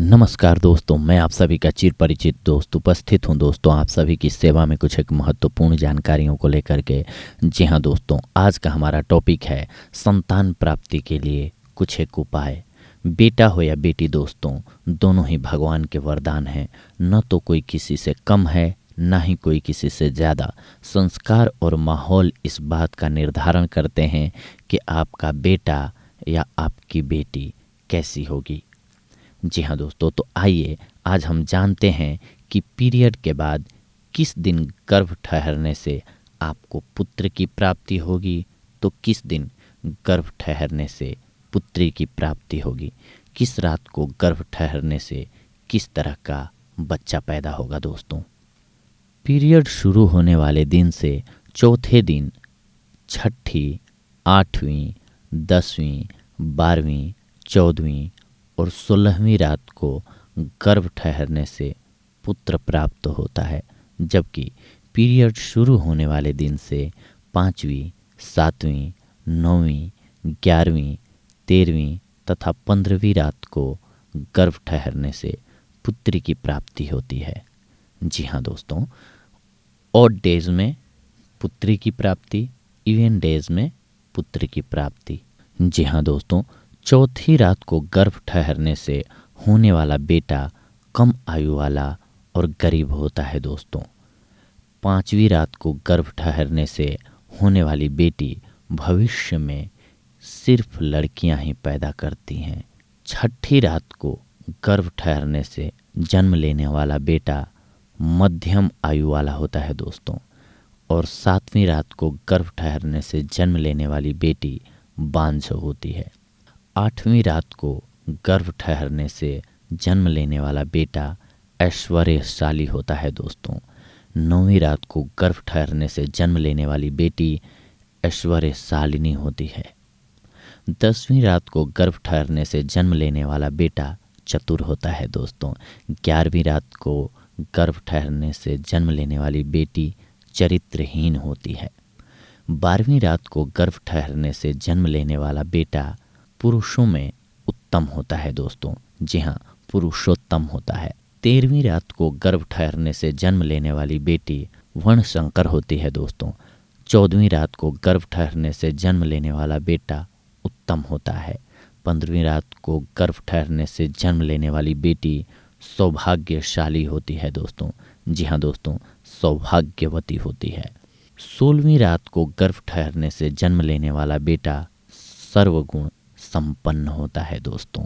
नमस्कार दोस्तों, मैं आप सभी का चिर परिचित दोस्त उपस्थित हूं दोस्तों आप सभी की सेवा में कुछ एक महत्वपूर्ण जानकारियों को लेकर के। जी हां दोस्तों, आज का हमारा टॉपिक है संतान प्राप्ति के लिए कुछ एक उपाय। बेटा हो या बेटी दोस्तों, दोनों ही भगवान के वरदान हैं। न तो कोई किसी से कम है, ना ही कोई किसी से ज़्यादा। संस्कार और माहौल इस बात का निर्धारण करते हैं कि आपका बेटा या आपकी बेटी कैसी होगी। जी हाँ दोस्तों, तो आइए आज हम जानते हैं कि पीरियड के बाद किस दिन गर्भ ठहरने से आपको पुत्र की प्राप्ति होगी, तो किस दिन गर्भ ठहरने से पुत्री की प्राप्ति होगी, किस रात को गर्भ ठहरने से किस तरह का बच्चा पैदा होगा। दोस्तों, पीरियड शुरू होने वाले दिन से चौथे दिन, छठी, 8वीं, 10वीं, 12वीं, 14वीं और 16वीं रात को गर्भ ठहरने से पुत्र प्राप्त होता है, जबकि पीरियड शुरू होने वाले दिन से 5वीं, 7वीं, 9वीं, 11वीं, 13वीं तथा 15वीं रात को गर्भ ठहरने से पुत्री की प्राप्ति होती है। जी हाँ दोस्तों, ऑड डेज में पुत्री की प्राप्ति, इवन डेज में पुत्र की प्राप्ति। जी हाँ दोस्तों, चौथी रात को गर्भ ठहरने से होने वाला बेटा कम आयु वाला और गरीब होता है दोस्तों। 5वीं रात को गर्भ ठहरने से होने वाली बेटी भविष्य में सिर्फ लड़कियां ही पैदा करती हैं। छठी रात को गर्भ ठहरने से जन्म लेने वाला बेटा मध्यम आयु वाला होता है दोस्तों। और 7वीं रात को गर्भ ठहरने से जन्म लेने वाली बेटी बांझ होती है। 8वीं रात को गर्भ ठहरने से जन्म लेने वाला बेटा ऐश्वर्यशाली होता है दोस्तों। 9वीं रात को गर्भ ठहरने से जन्म लेने वाली बेटी ऐश्वर्यशालिनी होती है। 10वीं रात को गर्भ ठहरने से जन्म लेने वाला बेटा चतुर होता है दोस्तों। 11वीं रात को गर्भ ठहरने से जन्म लेने वाली बेटी चरित्रहीन होती है। 12वीं रात को गर्भ ठहरने से जन्म लेने वाला बेटा पुरुषों में उत्तम होता है दोस्तों। जी हाँ, पुरुषोत्तम होता है। 13वीं रात को गर्भ ठहरने से जन्म लेने वाली बेटी वर्णशंकर होती है दोस्तों। 14वीं रात को गर्भ ठहरने से जन्म लेने वाला बेटा उत्तम होता है। 15वीं रात को गर्भ ठहरने से जन्म लेने वाली बेटी सौभाग्यशाली होती है दोस्तों। जी हाँ दोस्तों, सौभाग्यवती होती है। 16वीं रात को गर्भ ठहरने से जन्म लेने वाला बेटा सर्वगुण संपन्न होता है दोस्तों।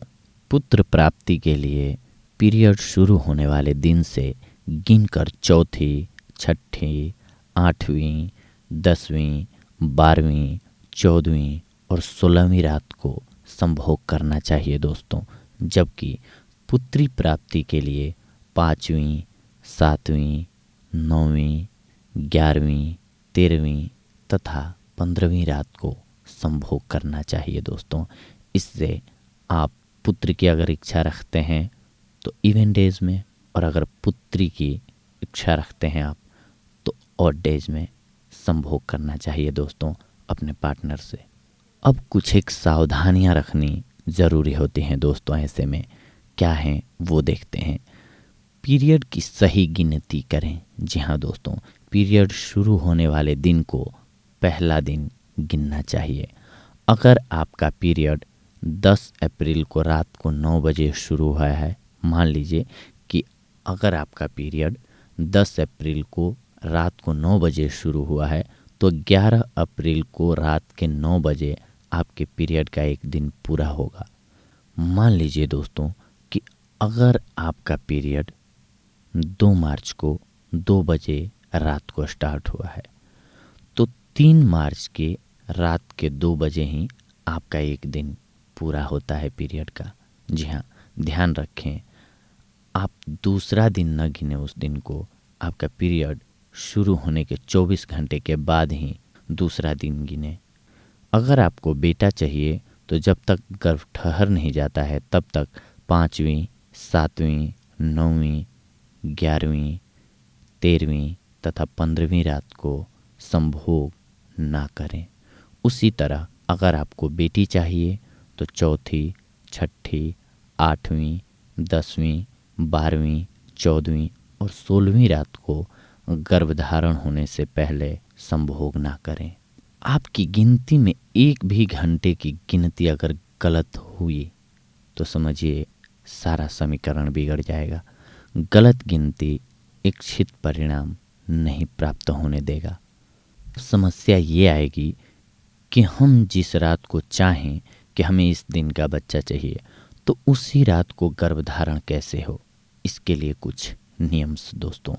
पुत्र प्राप्ति के लिए पीरियड शुरू होने वाले दिन से गिनकर चौथी, छठी, 8वीं, 10वीं, 12वीं, 14वीं और 16वीं रात को संभोग करना चाहिए दोस्तों, जबकि पुत्री प्राप्ति के लिए 5वीं, 7वीं, 9वीं, 11वीं, 13वीं तथा 15वीं रात को संभोग करना चाहिए दोस्तों। इससे आप पुत्र की अगर इच्छा रखते हैं तो इवन डेज में, और अगर पुत्री की इच्छा रखते हैं आप तो ऑड डेज में संभोग करना चाहिए दोस्तों अपने पार्टनर से। अब कुछ एक सावधानियां रखनी ज़रूरी होती हैं दोस्तों। ऐसे में क्या हैं वो देखते हैं। पीरियड की सही गिनती करें। जी हाँ दोस्तों, पीरियड शुरू होने वाले दिन को पहला दिन गिनना चाहिए। अगर आपका पीरियड 10 अप्रैल को रात को 9 बजे शुरू हुआ है, मान लीजिए कि अगर आपका पीरियड 10 अप्रैल को रात को 9 बजे शुरू हुआ है, तो 11 अप्रैल को रात के 9 बजे आपके पीरियड का एक दिन पूरा होगा। मान लीजिए दोस्तों कि अगर आपका पीरियड 2 मार्च को 2 बजे रात को स्टार्ट हुआ है, तो 3 मार्च के रात के 2 बजे ही आपका एक दिन पूरा होता है पीरियड का। जी हाँ, ध्यान रखें, आप दूसरा दिन न गिने उस दिन को। आपका पीरियड शुरू होने के 24 घंटे के बाद ही दूसरा दिन गिने। अगर आपको बेटा चाहिए तो जब तक गर्भ ठहर नहीं जाता है तब तक 5वीं, 7वीं, 9वीं, 11वीं, 13वीं तथा 15वीं रात को संभोग ना करें। उसी तरह अगर आपको बेटी चाहिए तो चौथी, छठी, 8वीं, 10वीं, 12वीं, 14वीं और 16वीं रात को गर्भधारण होने से पहले संभोग ना करें। आपकी गिनती में एक भी घंटे की गिनती अगर गलत हुई तो समझिए सारा समीकरण बिगड़ जाएगा। गलत गिनती इच्छित परिणाम नहीं प्राप्त होने देगा। समस्या ये आएगी कि हम जिस रात को चाहें कि हमें इस दिन का बच्चा चाहिए तो उसी रात को गर्भधारण कैसे हो। इसके लिए कुछ नियम दोस्तों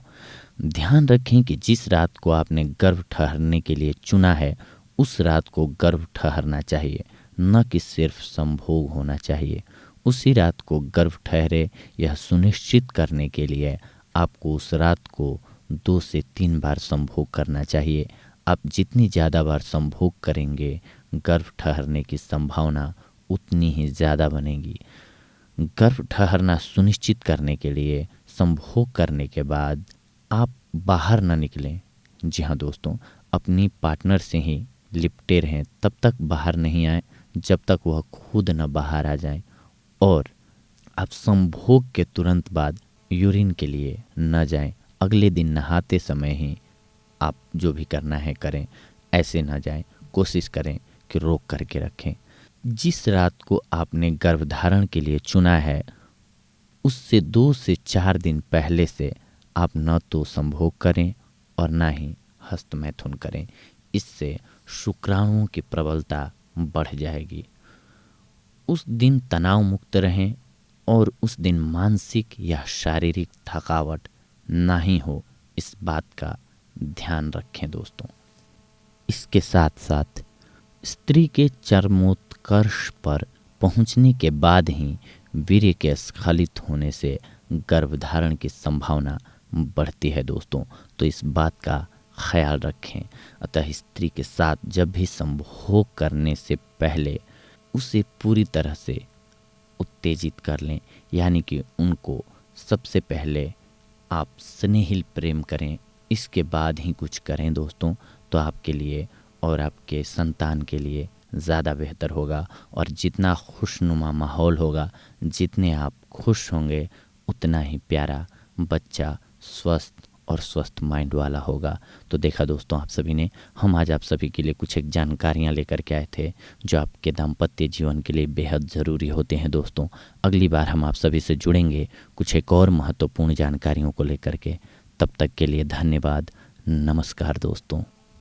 ध्यान रखें कि जिस रात को आपने गर्भ ठहरने के लिए चुना है उस रात को गर्भ ठहरना चाहिए, न कि सिर्फ संभोग होना चाहिए। उसी रात को गर्भ ठहरे यह सुनिश्चित करने के लिए आपको उस रात को 2 से 3 बार संभोग करना चाहिए। आप जितनी ज़्यादा बार संभोग करेंगे गर्भ ठहरने की संभावना उतनी ही ज़्यादा बनेगी। गर्भ ठहरना सुनिश्चित करने के लिए संभोग करने के बाद आप बाहर न निकलें। जी हाँ दोस्तों, अपनी पार्टनर से ही लिपटे रहें, तब तक बाहर नहीं आए जब तक वह खुद न बाहर आ जाए। और आप संभोग के तुरंत बाद यूरिन के लिए न जाएं। अगले दिन नहाते समय ही आप जो भी करना है करें, ऐसे न जाएं। कोशिश करें कि रोक करके रखें। जिस रात को आपने गर्भधारण के लिए चुना है उससे 2 से 4 दिन पहले से आप न तो संभोग करें और न ही हस्तमैथुन करें। इससे शुक्राणुओं की प्रबलता बढ़ जाएगी। उस दिन तनाव मुक्त रहें और उस दिन मानसिक या शारीरिक थकावट ना ही हो, इस बात का ध्यान रखें दोस्तों। इसके साथ साथ स्त्री के चरमोत्कर्ष पर पहुंचने के बाद ही वीर्य के स्खलित होने से गर्भधारण की संभावना बढ़ती है दोस्तों, तो इस बात का ख्याल रखें। अतः स्त्री के साथ जब भी संभोग करने से पहले उसे पूरी तरह से उत्तेजित कर लें, यानी कि उनको सबसे पहले आप स्नेहिल प्रेम करें, इसके बाद ही कुछ करें दोस्तों, तो आपके लिए और आपके संतान के लिए ज़्यादा बेहतर होगा। और जितना खुशनुमा माहौल होगा, जितने आप खुश होंगे, उतना ही प्यारा बच्चा स्वस्थ और स्वस्थ माइंड वाला होगा। तो देखा दोस्तों, आप सभी ने हम आज आप सभी के लिए कुछ एक जानकारियाँ लेकर के आए थे जो आपके दाम्पत्य जीवन के लिए बेहद ज़रूरी होते हैं दोस्तों। अगली बार हम आप सभी से जुड़ेंगे कुछ एक और महत्वपूर्ण जानकारियों को लेकर के। तब तक के लिए धन्यवाद। नमस्कार दोस्तों।